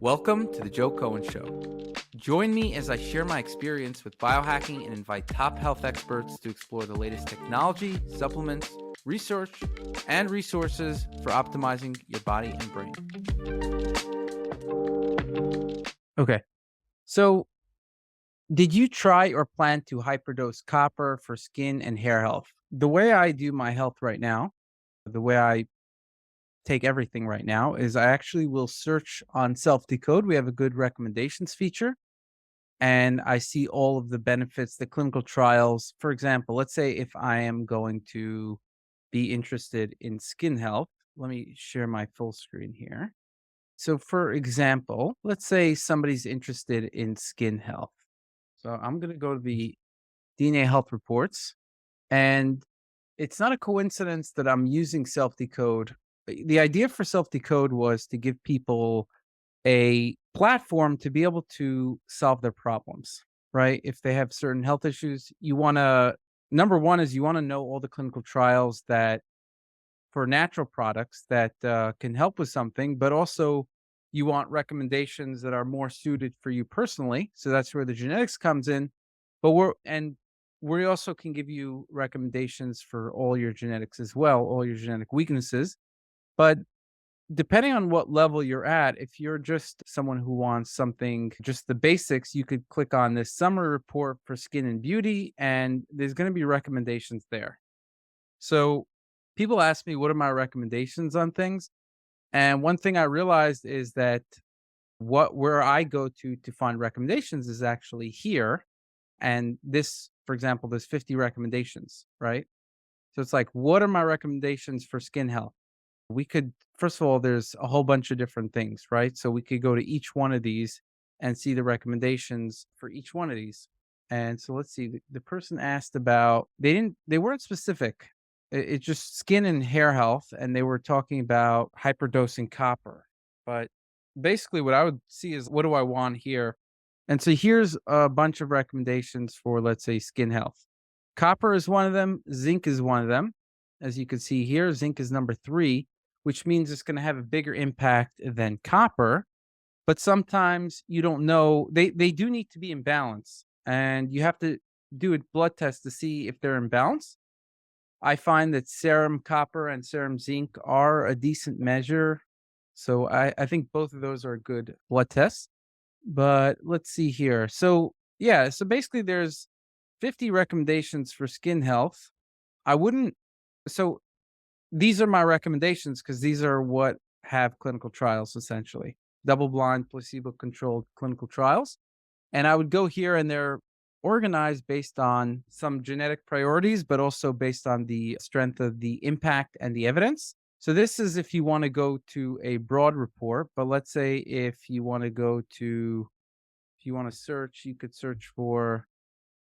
Welcome to the Joe Cohen Show. Join me as I share my experience with biohacking and invite top health experts to explore the latest technology, supplements, research, and resources for optimizing your body and brain. Okay, so did you try or plan to hyperdose copper for skin and hair health? The way I do my health right now, the way I take everything right now is I actually will search on SelfDecode. We have a good recommendations feature and I see all of the benefits, the clinical trials. For example, let's say if I am going to be interested in skin health, let me share my full screen here. So, for example, let's say somebody's interested in skin health. So, I'm going to go to the DNA health reports, and it's not a coincidence that I'm using self decode. The idea for self decode was to give people a platform to be able to solve their problems, right? If they have certain health issues, you want to, number one is you want to know all the clinical trials that for natural products that can help with something, but also you want recommendations that are more suited for you personally. So that's where the genetics comes in. But we also can give you recommendations for all your genetics as well, all your genetic weaknesses. But depending on what level you're at, if you're just someone who wants something, just the basics, you could click on this summary report for skin and beauty, and there's going to be recommendations there. So people ask me, what are my recommendations on things? And one thing I realized is that where I go to find recommendations is actually here. And this, for example, there's 50 recommendations, right? So it's like, what are my recommendations for skin health? We could, first of all, there's a whole bunch of different things, right? So we could go to each one of these and see the recommendations for each one of these. And so let's see, the person asked about, they weren't specific. It's just skin and hair health. And they were talking about hyperdosing copper. But basically, what I would see is, what do I want here? And so here's a bunch of recommendations for, let's say, skin health. Copper is one of them. Zinc is one of them. As you can see here, zinc is number 3, which means it's going to have a bigger impact than copper. But sometimes you don't know. They do need to be in balance, and you have to do a blood test to see if they're in balance. I find that serum copper and serum zinc are a decent measure. So I think both of those are good blood tests. But let's see here. So yeah, so basically there's 50 recommendations for skin health. I wouldn't so these are my recommendations because these are what have clinical trials essentially. Double blind, placebo controlled clinical trials. And I would go here and they're organized based on some genetic priorities, but also based on the strength of the impact and the evidence. So this is if you want to go to a broad report, but let's say if you want to go to, if you want to search, you could search for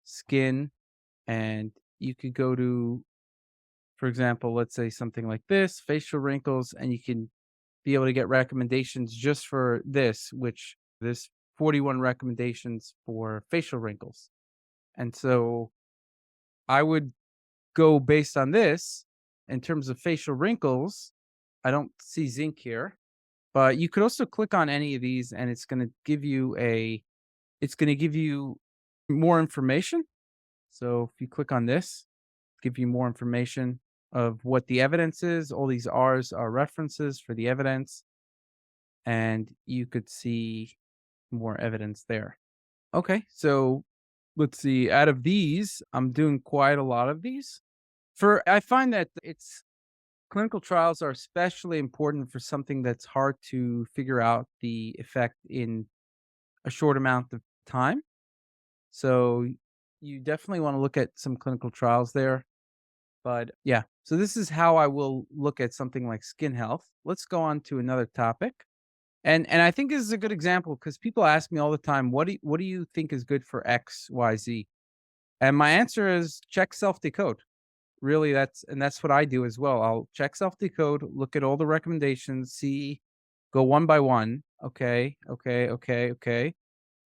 skin and you could go to, for example, let's say something like this, facial wrinkles, and you can be able to get recommendations just for this, which there's 41 recommendations for facial wrinkles. And so I would go based on this in terms of facial wrinkles. I don't see zinc here, but you could also click on any of these and it's going to give you more information. So if you click on this, give you more information of what the evidence is. All these R's are references for the evidence, and you could see more evidence there. Okay, so let's see. Out of these, I'm doing quite a lot of these. I find that it's clinical trials are especially important for something that's hard to figure out the effect in a short amount of time. So you definitely want to look at some clinical trials there. But yeah, so this is how I will look at something like skin health. Let's go on to another topic. And I think this is a good example because people ask me all the time, what do you think is good for X, Y, Z? And my answer is check self decode. Really, that's what I do as well. I'll check self decode, look at all the recommendations, see, go one by one. Okay, okay, okay, okay.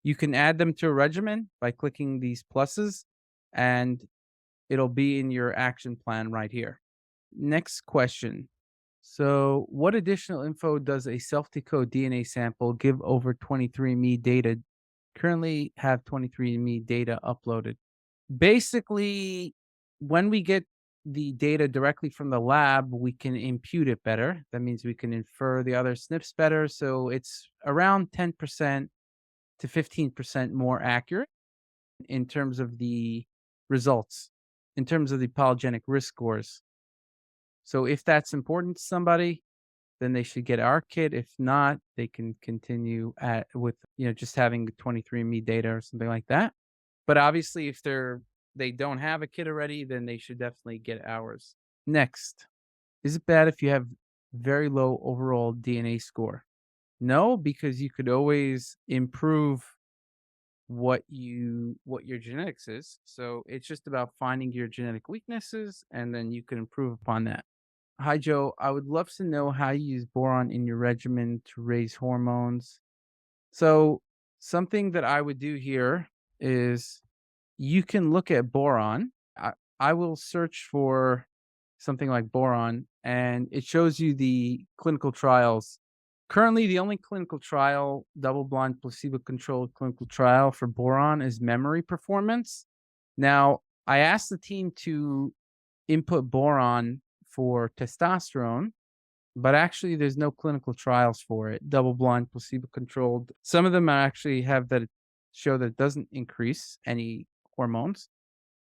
You can add them to a regimen by clicking these pluses, and it'll be in your action plan right here. Next question. So, what additional info does a self-decode DNA sample give over 23andMe data? Currently have 23andMe data uploaded. Basically, when we get the data directly from the lab, we can impute it better. That means we can infer the other SNPs better. So it's around 10% to 15% more accurate in terms of the results, in terms of the polygenic risk scores. So if that's important to somebody, then they should get our kit. If not, they can continue with just having 23andMe data or something like that. But obviously, if they don't have a kit already, then they should definitely get ours. Next, is it bad if you have very low overall DNA score? No, because you could always improve what your genetics is. So it's just about finding your genetic weaknesses and then you can improve upon that. Hi Joe, I would love to know how you use boron in your regimen to raise hormones. So something that I would do here is you can look at boron. I will search for something like boron and it shows you the clinical trials. Currently, the only clinical trial, double blind, placebo controlled clinical trial for boron is memory performance. Now, I asked the team to input boron for testosterone, but actually, there's no clinical trials for it, double blind, placebo controlled. Some of them actually have that show that it doesn't increase any hormones.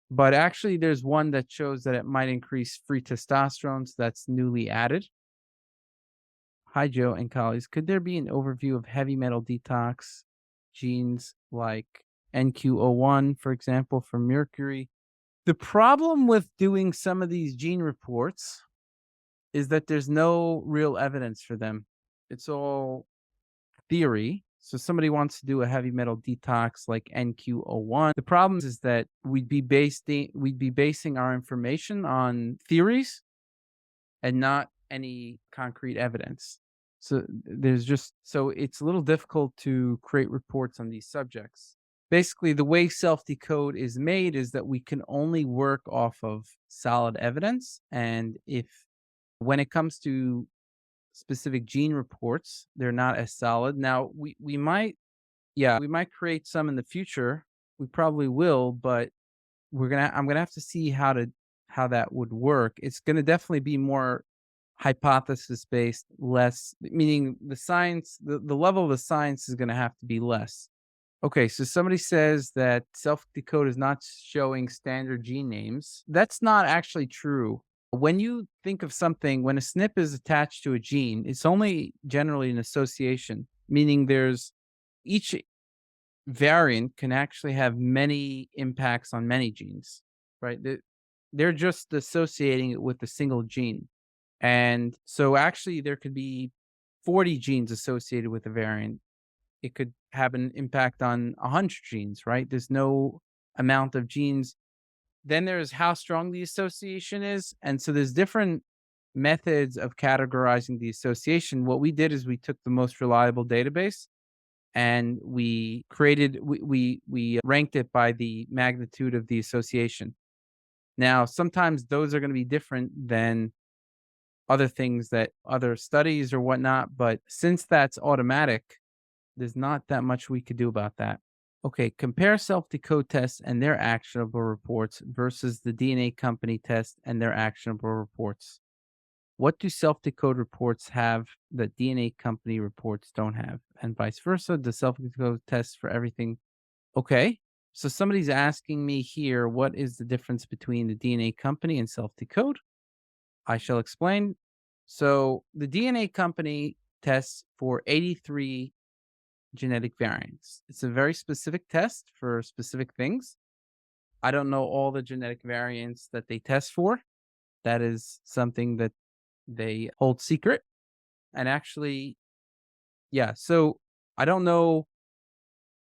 But actually, there's one that shows that it might increase free testosterone, so that's newly added. Hi, Joe and colleagues. Could there be an overview of heavy metal detox genes like NQ01, for example, for mercury? The problem with doing some of these gene reports is that there's no real evidence for them. It's all theory. So somebody wants to do a heavy metal detox like NQ01. The problem is that we'd be basing our information on theories and not any concrete evidence. So it's a little difficult to create reports on these subjects. Basically, the way self-decode is made is that we can only work off of solid evidence. And if when it comes to specific gene reports, they're not as solid. Now we might we might create some in the future. We probably will, but I'm gonna have to see how that would work. It's gonna definitely be more hypothesis based, less meaning the science, the level of the science is gonna have to be less. Okay, so somebody says that self-decode is not showing standard gene names. That's not actually true. When you think of something, when a SNP is attached to a gene, it's only generally an association, meaning there's each variant can actually have many impacts on many genes, right? They're just associating it with a single gene. And so actually there could be 40 genes associated with a variant. It could have an impact on 100 genes, right? There's no amount of genes. Then there's how strong the association is. And so there's different methods of categorizing the association. What we did is we took the most reliable database and we ranked it by the magnitude of the association. Now, sometimes those are going to be different than other things that other studies or whatnot. But since that's automatic, there's not that much we could do about that. Okay, compare self-decode tests and their actionable reports versus the DNA company test and their actionable reports. What do self-decode reports have that DNA company reports don't have? And vice versa, the self-decode tests for everything. Okay, so somebody's asking me here, what is the difference between the DNA company and self-decode? I shall explain. So the DNA company tests for 83 genetic variants. It's a very specific test for specific things. I don't know all the genetic variants that they test for. That is something that they hold secret. And actually, so I don't know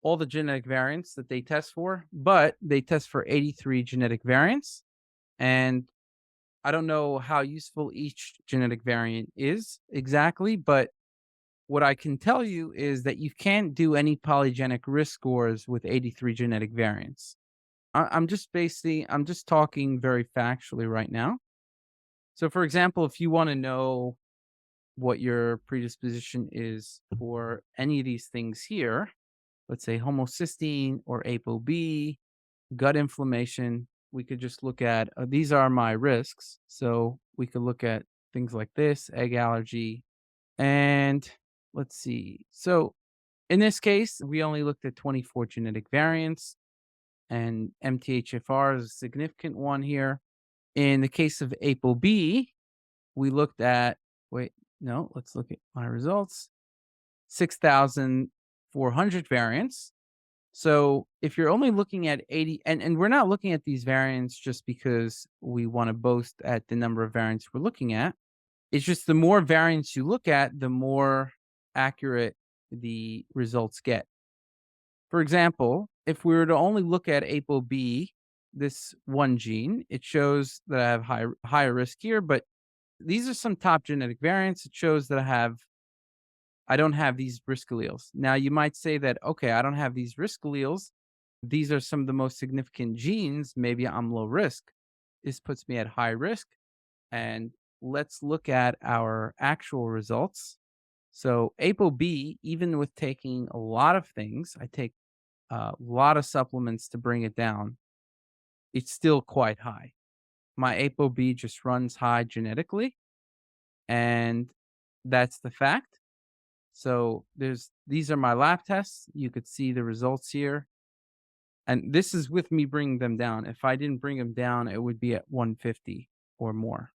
all the genetic variants that they test for, but they test for 83 genetic variants. And I don't know how useful each genetic variant is exactly, but what I can tell you is that you can't do any polygenic risk scores with 83 genetic variants. I'm just talking very factually right now. So, for example, if you want to know what your predisposition is for any of these things here, let's say homocysteine or ApoB, gut inflammation, we could just look at these are my risks. So we could look at things like this, egg allergy, and let's see. So in this case, we only looked at 24 genetic variants, and MTHFR is a significant one here. In the case of ApoB, we looked at, wait, no, let's look at my results, 6,400 variants. So if you're only looking at 80, and we're not looking at these variants just because we want to boast at the number of variants we're looking at. It's just the more variants you look at, the more accurate the results get. For example, if we were to only look at ApoB, this one gene, it shows that I have higher risk here, but these are some top genetic variants. It shows that I don't have these risk alleles. Now you might say that, okay, I don't have these risk alleles. These are some of the most significant genes. Maybe I'm low risk. This puts me at high risk. And let's look at our actual results. So ApoB, even with taking a lot of things, I take a lot of supplements to bring it down. It's still quite high. My ApoB just runs high genetically, and that's the fact. So these are my lab tests. You could see the results here. And this is with me bringing them down. If I didn't bring them down, it would be at 150 or more.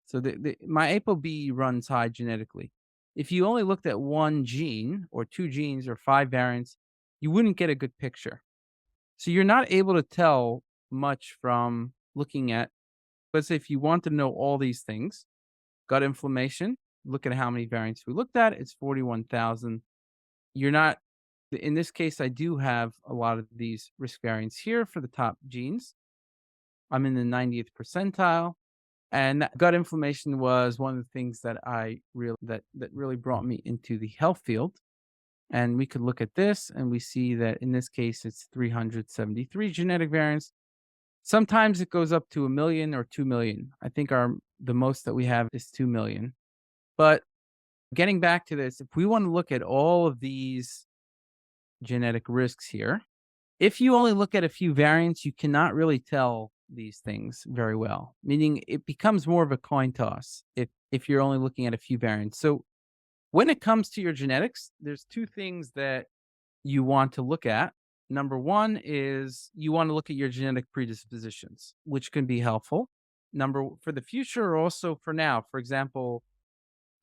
So my ApoB runs high genetically. If you only looked at one gene or two genes or five variants, you wouldn't get a good picture. So you're not able to tell much from looking at, let's say if you want to know all these things, gut inflammation, look at how many variants we looked at, it's 41,000. You're not, in this case, I do have a lot of these risk variants here for the top genes. I'm in the 90th percentile. And that gut inflammation was one of the things that that really brought me into the health field. And we could look at this and we see that in this case, it's 373 genetic variants. Sometimes it goes up to 1 million or 2 million. I think the most that we have is 2 million. But getting back to this, if we want to look at all of these genetic risks here, if you only look at a few variants, you cannot really tell these things very well, meaning it becomes more of a coin toss if you're only looking at a few variants. So when it comes to your genetics, there's two things that you want to look at. Number one is you want to look at your genetic predispositions, which can be helpful. For the future, or also for now. For example,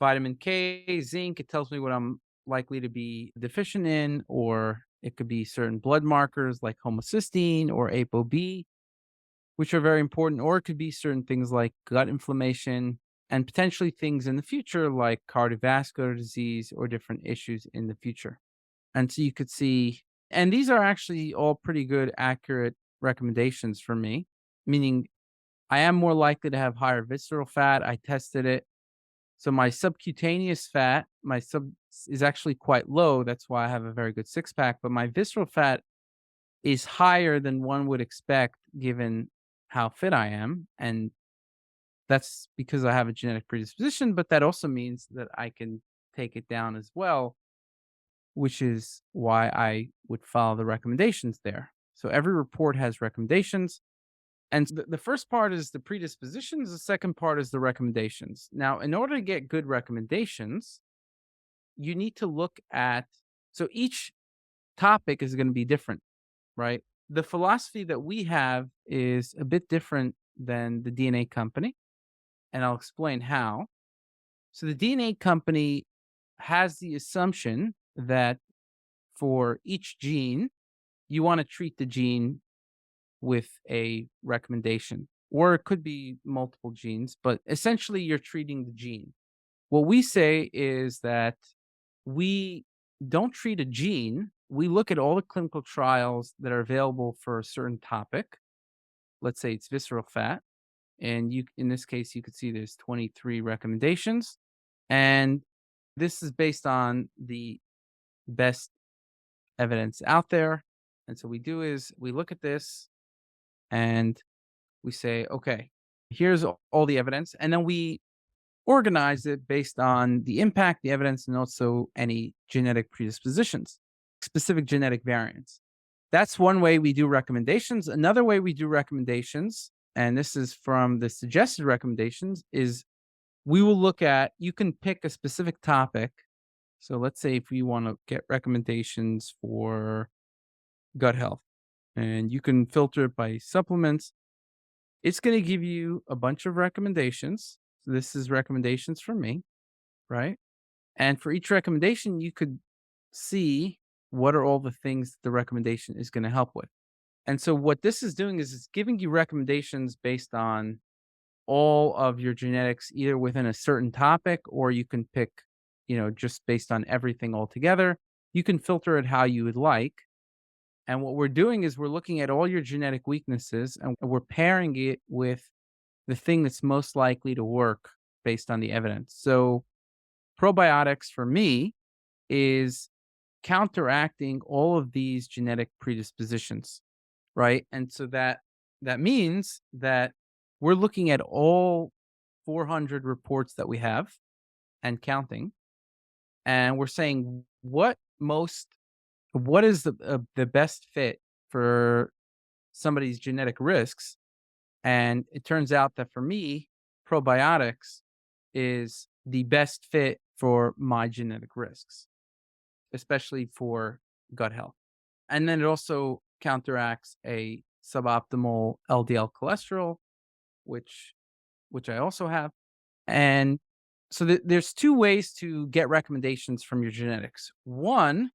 vitamin K, zinc, it tells me what I'm likely to be deficient in, or it could be certain blood markers like homocysteine or ApoB, which are very important, or it could be certain things like gut inflammation and potentially things in the future like cardiovascular disease or different issues in the future. And so you could see, and these are actually all pretty good, accurate recommendations for me, meaning I am more likely to have higher visceral fat. I tested it. So my subcutaneous fat, is actually quite low. That's why I have a very good six pack. But my visceral fat is higher than one would expect given how fit I am. And that's because I have a genetic predisposition, but that also means that I can take it down as well, which is why I would follow the recommendations there. So every report has recommendations. And the first part is the predispositions. The second part is the recommendations. Now, in order to get good recommendations, you need to look at, so each topic is going to be different, right? The philosophy that we have is a bit different than the DNA company, and I'll explain how. So the DNA company has the assumption that for each gene, you want to treat the gene with a recommendation, or it could be multiple genes, but essentially you're treating the gene. What we say is that we don't treat a gene. We look at all the clinical trials that are available for a certain topic. Let's say it's visceral fat. And in this case, you could see there's 23 recommendations. And this is based on the best evidence out there. And so we look at this and we say, okay, here's all the evidence. And then we organize it based on the impact, the evidence, and also any genetic predispositions, specific genetic variants. That's one way we do recommendations. Another way we do recommendations, and this is from the suggested recommendations, is we will look at, you can pick a specific topic. So let's say if we want to get recommendations for gut health, and you can filter it by supplements. It's going to give you a bunch of recommendations. So this is recommendations from me, right? And for each recommendation, you could see what are all the things the recommendation is going to help with. And so what this is doing is it's giving you recommendations based on all of your genetics, either within a certain topic, or you can pick, just based on everything altogether. You can filter it how you would like. And what we're doing is we're looking at all your genetic weaknesses and we're pairing it with the thing that's most likely to work based on the evidence. So probiotics for me is counteracting all of these genetic predispositions, right? And so that means that we're looking at all 400 reports that we have and counting, and we're saying what is the best fit for somebody's genetic risks. And it turns out that for me, probiotics is the best fit for my genetic risks, especially for gut health. And then it also counteracts a suboptimal LDL cholesterol, which I also have. And so there's two ways to get recommendations from your genetics. One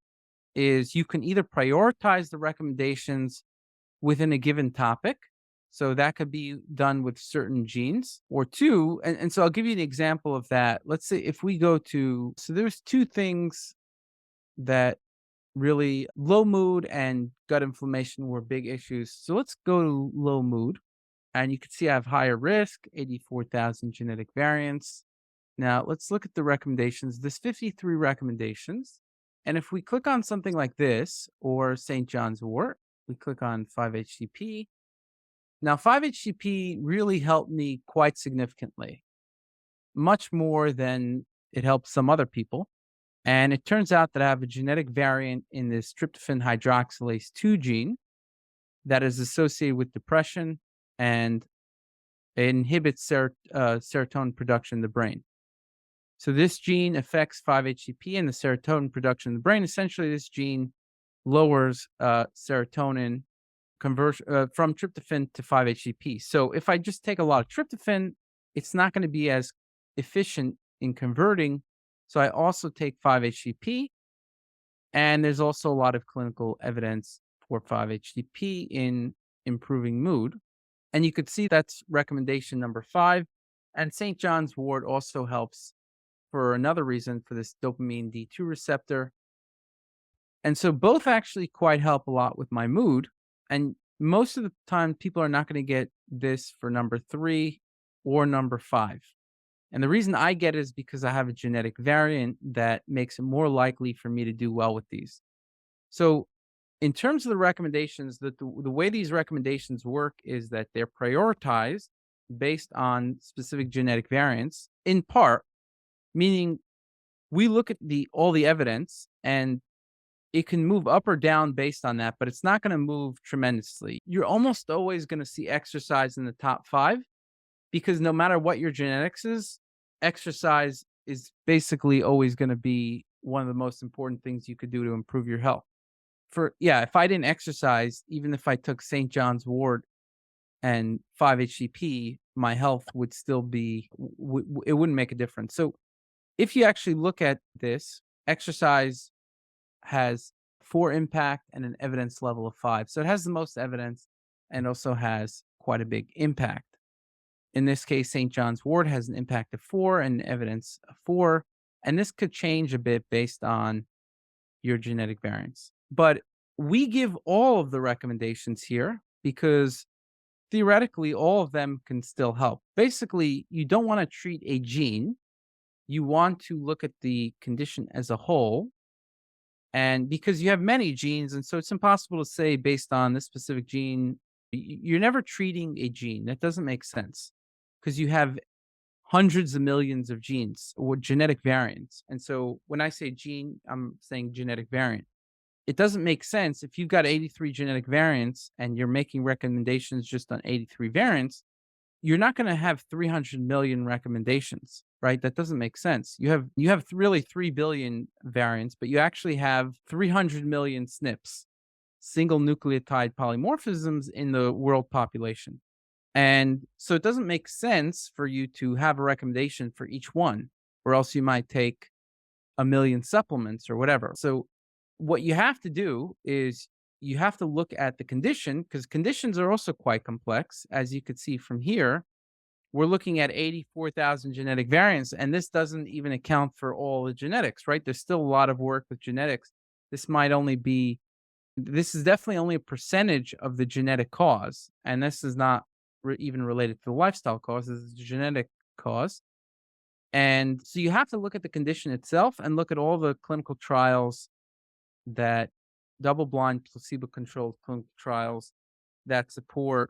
is you can either prioritize the recommendations within a given topic. So that could be done with certain genes, or two. And so I'll give you an example of that. Let's say if we go to, so there's two things that really, low mood and gut inflammation were big issues. So let's go to low mood. And you can see I have higher risk, 84,000 genetic variants. Now let's look at the recommendations. There's 53 recommendations. And if we click on something like this or St. John's wort, we click on 5-HTP. Now 5-HTP really helped me quite significantly, much more than it helped some other people. And it turns out that I have a genetic variant in this tryptophan hydroxylase 2 gene that is associated with depression, and it inhibits serotonin production in the brain. So this gene affects 5-HTP and the serotonin production in the brain. Essentially, this gene lowers serotonin conversion from tryptophan to 5-HTP. So if I just take a lot of tryptophan, it's not going to be as efficient in converting. So I also take 5-HTP, and there's also a lot of clinical evidence for 5-HTP in improving mood. And you could see that's recommendation number 5. And St. John's wort also helps for another reason, for this dopamine D2 receptor. And so both actually quite help a lot with my mood. And most of the time, people are not going to get this for number 3 or number 5. And the reason I get it is because I have a genetic variant that makes it more likely for me to do well with these. So in terms of the recommendations, the way these recommendations work is that they're prioritized based on specific genetic variants, in part, meaning we look at all the evidence, and it can move up or down based on that, but it's not going to move tremendously. You're almost always going to see exercise in the top 5, because no matter what your genetics is, exercise is basically always going to be one of the most important things you could do to improve your health. If I didn't exercise, even if I took St. John's wort and 5-HTP, my health would still be, it wouldn't make a difference. So if you actually look at this, exercise has 4 impact and an evidence level of 5. So it has the most evidence and also has quite a big impact. In this case, St. John's wort has an impact of 4 and evidence of 4. And this could change a bit based on your genetic variants. But we give all of the recommendations here because theoretically, all of them can still help. Basically, you don't want to treat a gene. You want to look at the condition as a whole. And because you have many genes, and so it's impossible to say based on this specific gene, you're never treating a gene. That doesn't make sense because you have hundreds of millions of genes or genetic variants. And so when I say gene, I'm saying genetic variant. It doesn't make sense if you've got 83 genetic variants and you're making recommendations just on 83 variants, you're not going to have 300 million recommendations, right? That doesn't make sense. You have really 3 billion variants, but you actually have 300 million SNPs, single nucleotide polymorphisms in the world population. And so it doesn't make sense for you to have a recommendation for each one, or else you might take a million supplements or whatever. So what you have to do is you have to look at the condition because conditions are also quite complex. As you could see from here, we're looking at 84,000 genetic variants, and this doesn't even account for all the genetics, right? There's still a lot of work with genetics. This might only be, this is definitely only a percentage of the genetic cause. And this is not even related to the lifestyle cause, this is a genetic cause. And so you have to look at the condition itself and look at all the clinical trials that double blind placebo controlled clinical trials that support,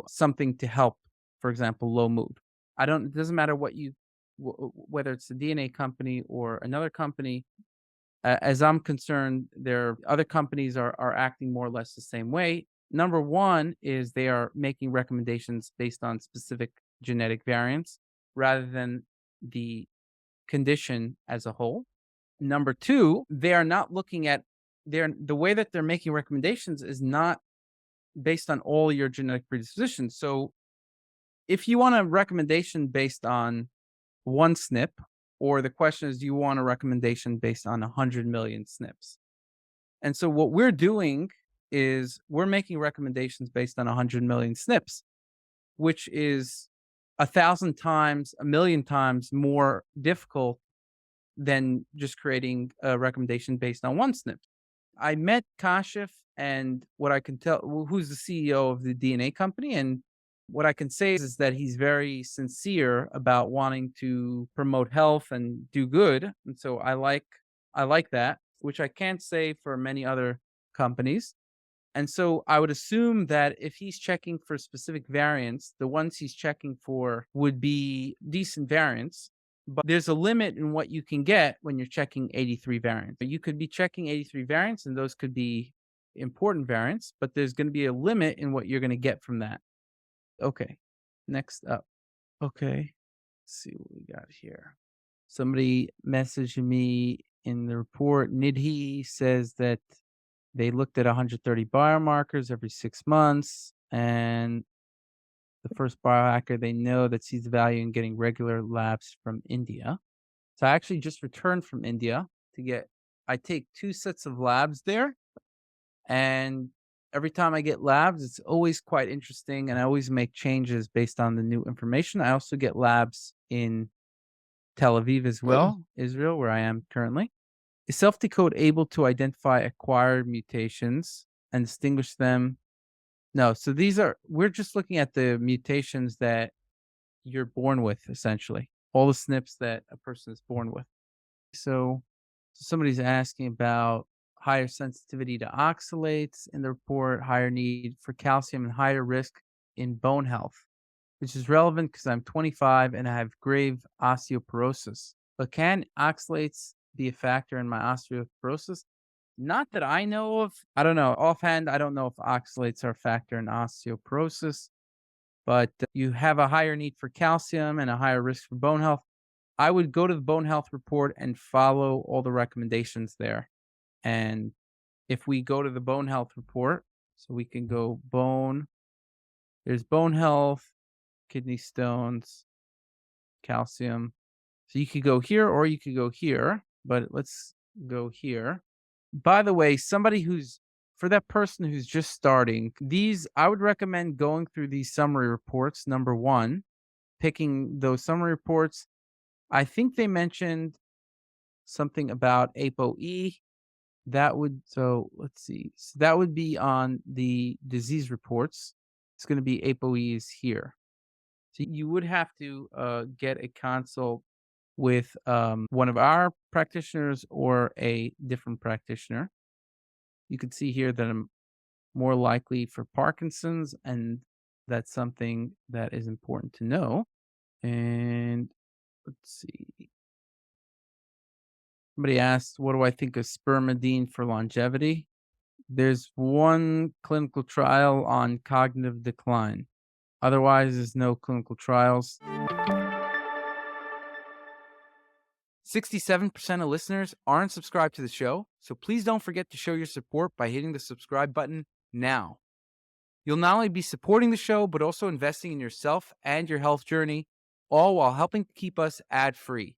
something to help, for example, low mood. It doesn't matter what whether it's the DNA company or another company. As I'm concerned, there other companies are acting more or less the same way. Number one is they are making recommendations based on specific genetic variants rather than the condition as a whole. Number two, they are not looking at the way that they're making recommendations is not based on all your genetic predispositions. So if you want a recommendation based on one SNP, or the question is, do you want a recommendation based on 100 million SNPs? And so what we're doing is we're making recommendations based on 100 million SNPs, which is 1,000 times, a million times more difficult than just creating a recommendation based on one SNP. I met Kashif, and what I can tell, who's the CEO of the DNA company, and what I can say is that he's very sincere about wanting to promote health and do good, and so I like that, which I can't say for many other companies. And so I would assume that if he's checking for specific variants, the ones he's checking for would be decent variants. But there's a limit in what you can get when you're checking 83 variants. You could be checking 83 variants, and those could be important variants, but there's going to be a limit in what you're going to get from that. Okay. Next up. Okay. Let's see what we got here. Somebody messaged me in the report. Nidhi says that they looked at 130 biomarkers every 6 months, and the first biohacker they know that sees the value in getting regular labs from India. So I actually just returned from India to get I take 2 sets of labs there, and every time I get labs, it's always quite interesting, and I always make changes based on the new information. I also get labs in Tel Aviv as well, Israel, where I am currently. Is SelfDecode able to identify acquired mutations and distinguish them? No. So we're just looking at the mutations that you're born with, essentially. All the SNPs that a person is born with. So somebody's asking about higher sensitivity to oxalates in the report, higher need for calcium, and higher risk in bone health, which is relevant because I'm 25 and I have grave osteoporosis. But can oxalates be a factor in my osteoporosis? Not that I know of. I don't know. Offhand, I don't know if oxalates are a factor in osteoporosis, but you have a higher need for calcium and a higher risk for bone health. I would go to the bone health report and follow all the recommendations there. And if we go to the bone health report, so we can go there's bone health, kidney stones, calcium. So you could go here or you could go here, but let's go here. By the way, for that person who's just starting, I would recommend going through these summary reports. Number one, picking those summary reports. I think they mentioned something about ApoE. Let's see. So that would be on the disease reports. It's going to be ApoE is here. So you would have to get a consult with one of our practitioners or a different practitioner. You can see here that I'm more likely for Parkinson's, and that's something that is important to know. And let's see. Somebody asked, what do I think of spermidine for longevity? There's one clinical trial on cognitive decline. Otherwise, there's no clinical trials. 67% of listeners aren't subscribed to the show, so please don't forget to show your support by hitting the subscribe button now. You'll not only be supporting the show, but also investing in yourself and your health journey, all while helping to keep us ad-free.